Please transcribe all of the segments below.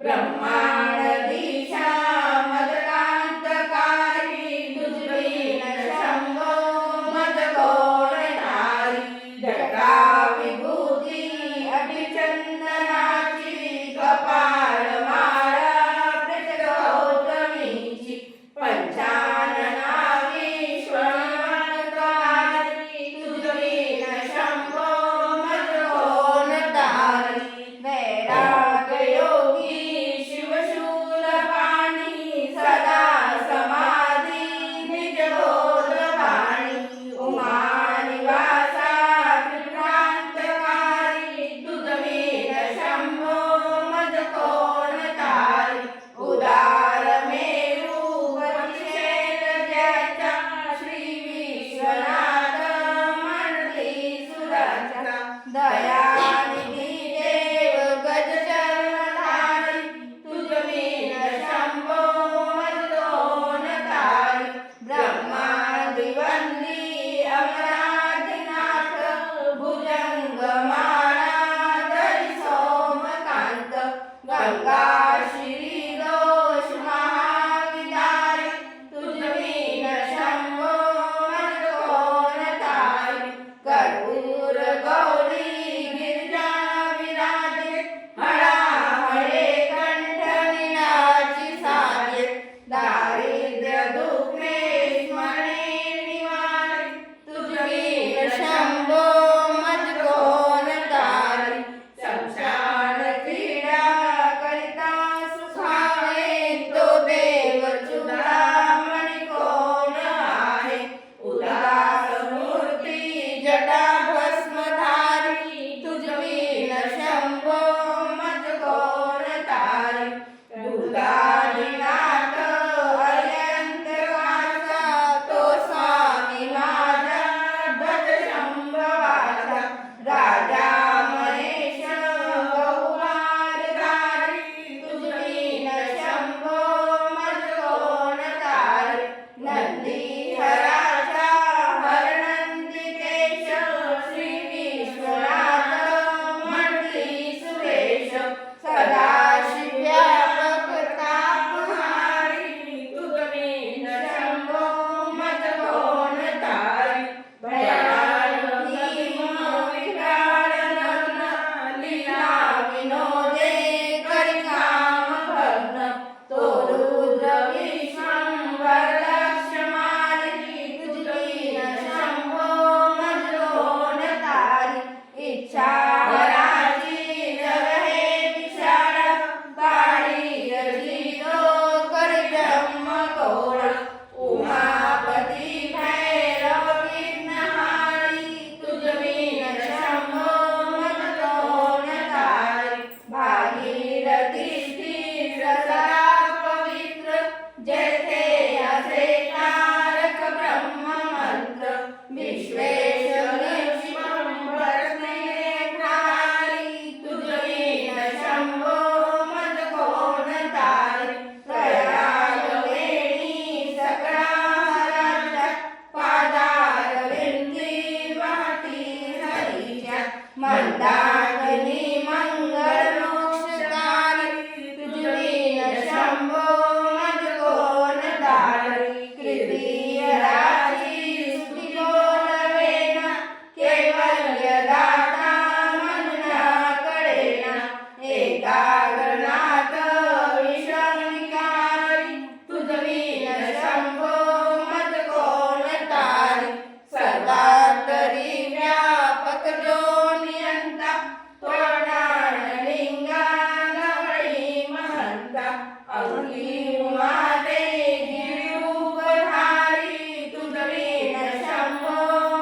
ब्रह्मांडीशा मदकांतकारी तुझवीन शंभो मद कोणधारी जटा विभूती अभिचंदनाची कपाळ माळा प्रजगौतमीची पंचानना विश्वनाथकारी तुझवीन शंभो मद कोणधारी वैराग योगी शिवशूलपाणी सदा समाधी निजबोधवाणी उमानिवासा त्रिपुरांतकारी तुझवीन शंभो मद कोणधारी उदार मेरू परिषेद ज्याच्या श्री विश्वनाथ मंडली सुराचा दयानिधी देव गजचर्मधारी तुझवीन शंभो मद कोणधारी ब्रह्मादिवंदी अमराधिनाथ भुजंगमाळा धरी सोमकांत गंगा श्रीदोष महाविदारी तुझवीन शंभो मद कोणधारी कर्पूर गौरी गिरिजा विराजे हळाहळे कंठनिनाची साजे दारिद्र्य दुःखे स्मरणे निवारी तुझवीन शंभो मद कोणधारी संसार क्रीडा करिता सुखावे तो देव चूडामणी कोण आहे उदास मूर्ती जटा भस्मधारी तुझवीन शंभो मद कोणधारी दुर्गादिनाथ अयंतवासा तो स्वामी माझा ध्वज शंभवाचा राजा महेश बहुवारधारी तुझवीन शंभो मद कोणधारी नंदीधराचा हरनंदिकेश श्री विश्वनाथ मंडली सुरेश सदाशिव्यापक तापहारी तुझवीन शंभो मद कोणधारी भयान भीम विकराळ नग्न लीला विनोदे करी काम भग्न तो रुद्र विश्वंभर लक्ष्मारी तुझवीन शंभो मद कोणधारी इच्छा हराची जग हे विशाळ काळी रचितो कर ब्रह्म कोळ उमापती भैरव विघ्नहारी तुझवीन शंभो मद कोणधारी भागीरथी तीर्थ सदा पवित्र जेथे असे तारक ब्रह्म मंत्र विश्वेश्वर शिवंभर नेत्रारी तुझवीन शंभो मद कोणधारी त्रयायोगिनी सकळा हराच्या पादारविंदी वाहती हरीच्या मंदाकिनी मंगल मोक्षदारी तुझवीन शंभो मद कोणधारी तृतीय राजी स्तुती बोलवेन कैवल्य दाता मनुना कळेना एकाग्रनाथ विश्वविकारी तुझवीन शंभो मद कोणधारी सर्वांतरी व्यापक जो नियंता तोरणाळ लिंगा गवळी महंता अंगी उमादे गिरिरूपधारी तुझवीन शंभो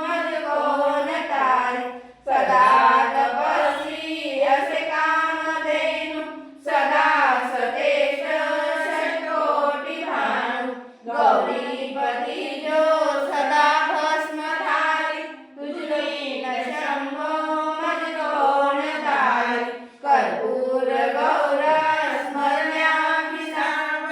मद कोणधारी सदा तपस्वी असे कामधेनु सदा सतेज षट्कोटी भानु गौरीपती जो सदा भस्मधारी तुझवीन शंभो मद कोणधारी कर्पूर गौर स्मरण्याभिसाव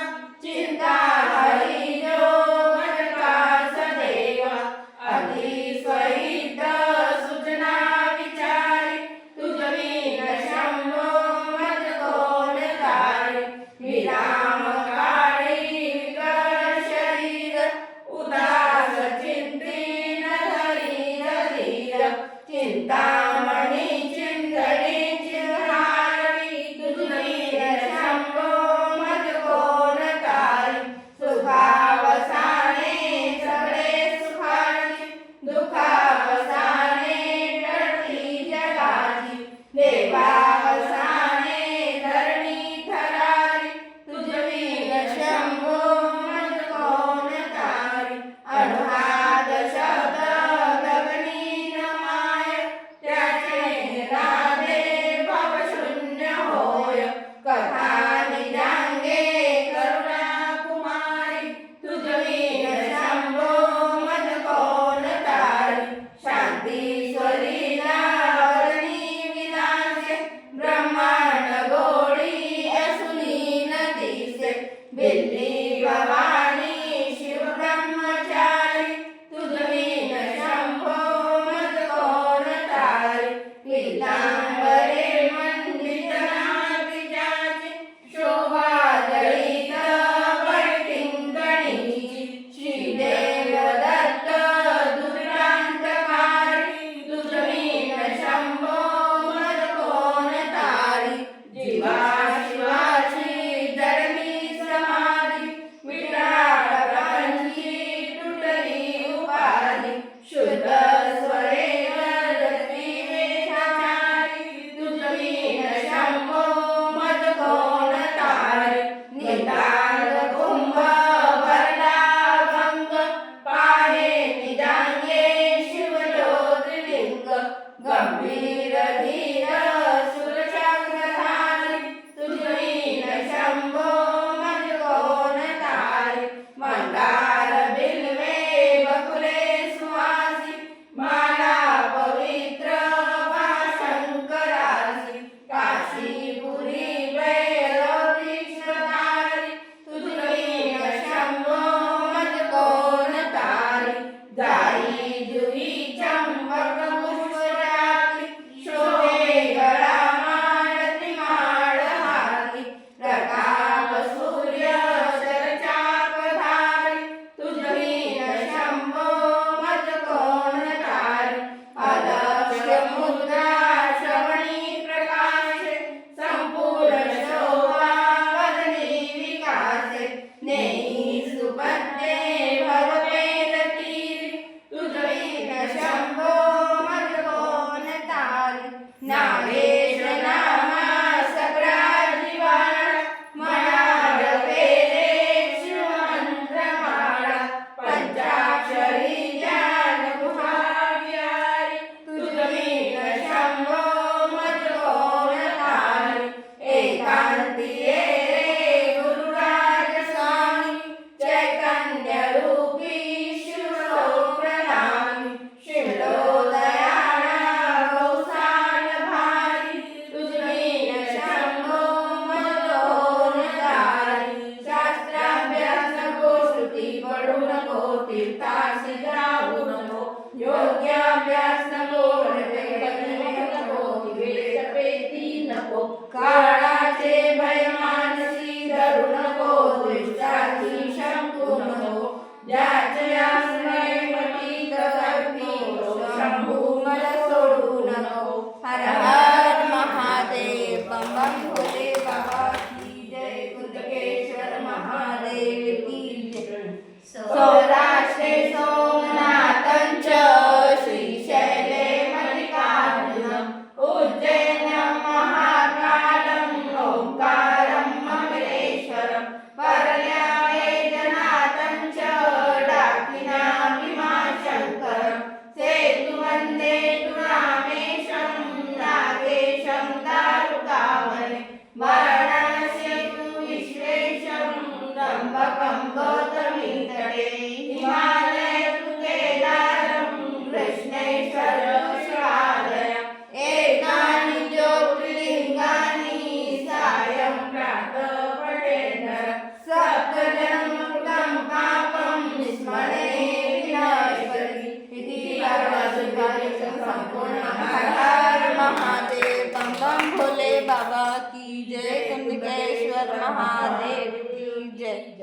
तपं गौतमी तटे हिमालय तु केदारं कृष्णेश्वर शिवालयम् एतानि ज्योतिर्लिङ्गानि सायं प्रातः पठेन्नरः सप्तजन्मकृतं पापं स्मरे विनाशयति इति भगवद्गीता संपूर्णं। हर हर महादेव। बम बम भोले बाबा की जय। कुंडकेश्वर महादेव की जय।